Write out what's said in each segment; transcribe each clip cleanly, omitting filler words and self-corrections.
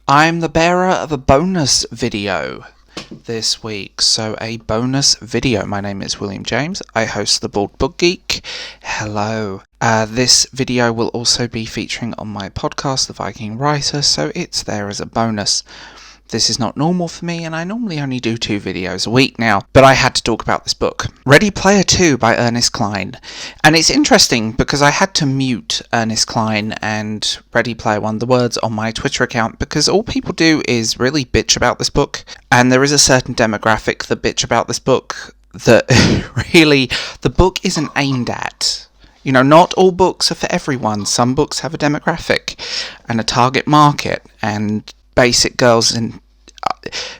I'm the bearer of a bonus video this week. So a bonus video. My name is William James. I host the Bald Book Geek. Hello. This video will also be featuring on my podcast, The Viking Writer, so it's there as a bonus. This is not normal for me, and I normally only do 2 videos a week now, but I had to talk about this book. Ready Player 2 by Ernest Cline. And it's interesting because I had to mute Ernest Cline and Ready Player 1, the words, on my Twitter account, because all people do is really bitch about this book, and there is a certain demographic that bitch about this book that really the book isn't aimed at. You know, not all books are for everyone. Some books have a demographic and a target market, and basic girls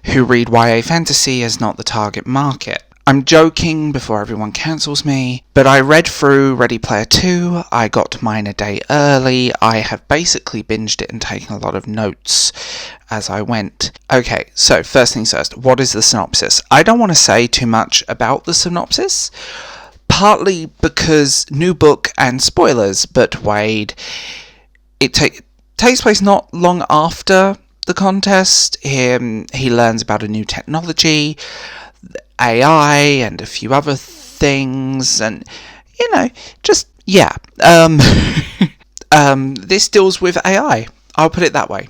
who read YA fantasy is not the target market. I'm joking before everyone cancels me, but I read through Ready Player 2, I got mine a day early, I have basically binged it and taken a lot of notes as I went. Okay, so first things first, what is the synopsis? I don't want to say too much about the synopsis, partly because new book and spoilers, but Wade, it takes place not long after the contest. He learns about a new technology, AI, and a few other things, and this deals with AI. I'll put it that way.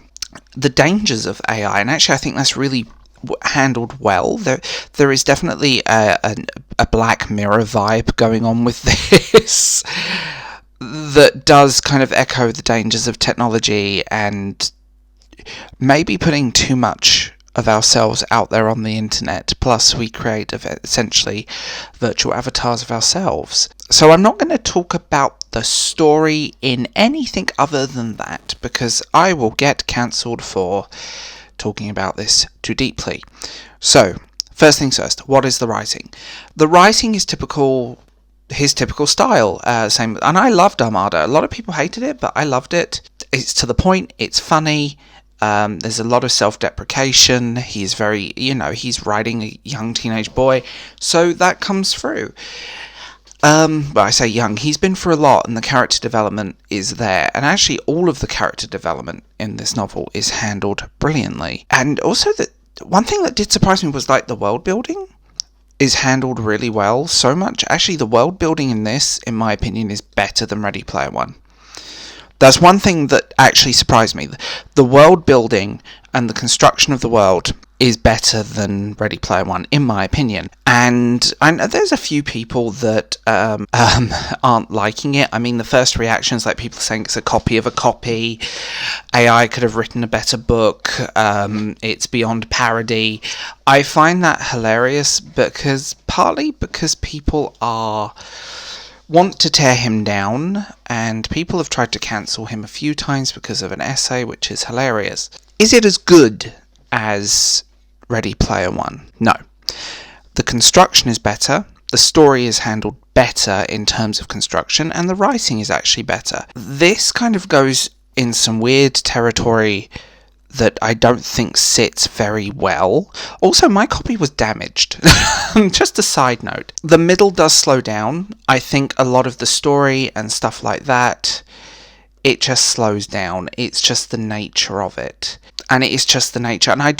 The dangers of AI, and actually I think that's really handled well. There is definitely a Black Mirror vibe going on with this that does kind of echo the dangers of technology and maybe putting too much of ourselves out there on the internet, plus we create essentially virtual avatars of ourselves. So I'm not going to talk about the story in anything other than that, because I will get cancelled for talking about this too deeply. So, first things first, what is the writing? The writing is his typical style, same, and I loved Armada. A lot of people hated it, but I loved it. It's to the point, it's funny. There's a lot of self-deprecation. He's very, he's writing a young teenage boy, so that comes through. Well, I say young, he's been through a lot, and the character development is there. And actually, all of the character development in this novel is handled brilliantly. And also, one thing that did surprise me was, the world building is handled really well. So much, actually, the world building in this, in my opinion, is better than Ready Player 1. That's one thing that actually surprised me. The world building and the construction of the world is better than Ready Player 1, in my opinion. And there's a few people that aren't liking it. I mean, the first reactions, people saying it's a copy of a copy, AI could have written a better book, it's beyond parody. I find that hilarious partly because people want to tear him down, and people have tried to cancel him a few times because of an essay, which is hilarious. Is it as good as Ready Player 1? No. The construction is better, the story is handled better in terms of construction, and the writing is actually better. This kind of goes in some weird territory that I don't think sits very well. Also, my copy was damaged. Just a side note. The middle does slow down. I think a lot of the story and stuff like that, it just slows down. It's just the nature of it. And it is just the nature. And I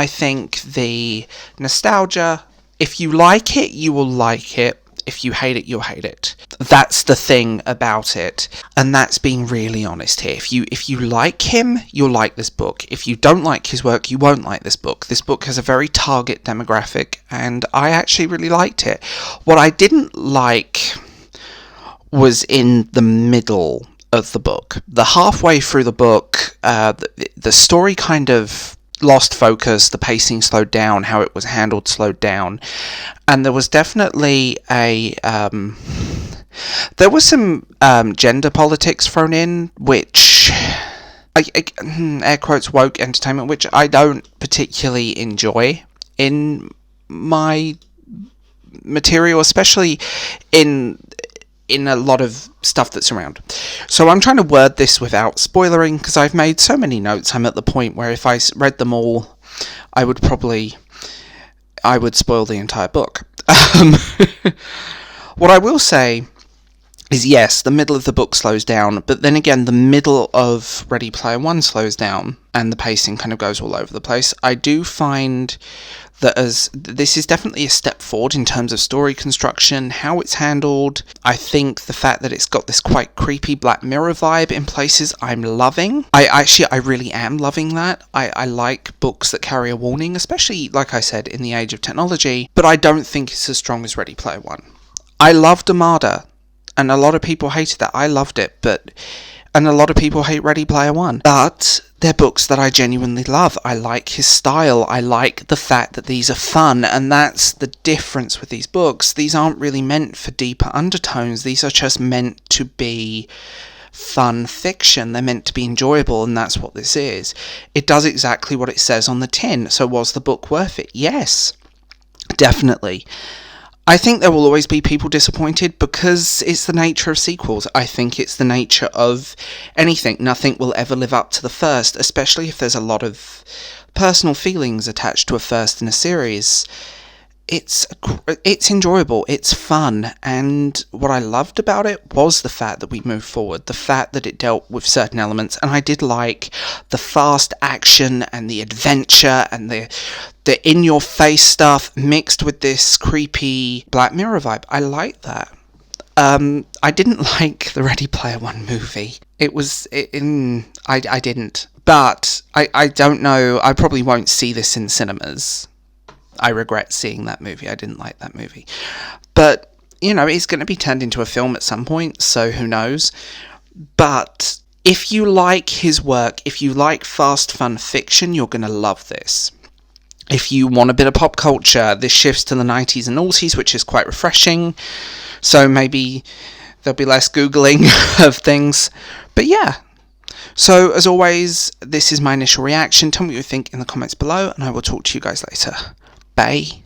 think the nostalgia, if you like it, you will like it. If you hate it, you'll hate it. That's the thing about it. And that's being really honest here. If you like him, you'll like this book. If you don't like his work, you won't like this book. This book has a very target demographic, and I actually really liked it. What I didn't like was in the middle of the book. The halfway through the book, the story kind of lost focus, the pacing slowed down, how it was handled slowed down, and there was definitely there was some gender politics thrown in, which air quotes woke entertainment, which I don't particularly enjoy in my material, especially in a lot of stuff that's around. So I'm trying to word this without spoilering, because I've made so many notes. I'm at the point where if I read them all, I would spoil the entire book. What I will say is, yes, the middle of the book slows down, but then again, the middle of Ready Player One slows down, and the pacing kind of goes all over the place. I do find that as this is definitely a step forward in terms of story construction, how it's handled. I think the fact that it's got this quite creepy Black Mirror vibe in places I'm loving. I really am loving that. I like books that carry a warning, especially, like I said, in the age of technology, but I don't think it's as strong as Ready Player One. I loved Armada, and a lot of people hated that. I loved it, and a lot of people hate Ready Player One. But they're books that I genuinely love. I like his style. I like the fact that these are fun, and that's the difference with these books. These aren't really meant for deeper undertones. These are just meant to be fun fiction. They're meant to be enjoyable, and that's what this is. It does exactly what it says on the tin. So was the book worth it? Yes, definitely. I think there will always be people disappointed because it's the nature of sequels. I think it's the nature of anything. Nothing will ever live up to the first, especially if there's a lot of personal feelings attached to a first in a series. It's enjoyable, it's fun, and what I loved about it was the fact that we moved forward, the fact that it dealt with certain elements, and I did like the fast action and the adventure and the in-your-face stuff mixed with this creepy Black Mirror vibe. I liked that. I didn't like the Ready Player One movie. I didn't. But I don't know, I probably won't see this in cinemas. I regret seeing that movie. I didn't like that movie. But, it's going to be turned into a film at some point, so who knows. But if you like his work, if you like fast, fun fiction, you're going to love this. If you want a bit of pop culture, this shifts to the 90s and noughties, which is quite refreshing. So maybe there'll be less Googling of things. But yeah. So, as always, this is my initial reaction. Tell me what you think in the comments below, and I will talk to you guys later. Bye.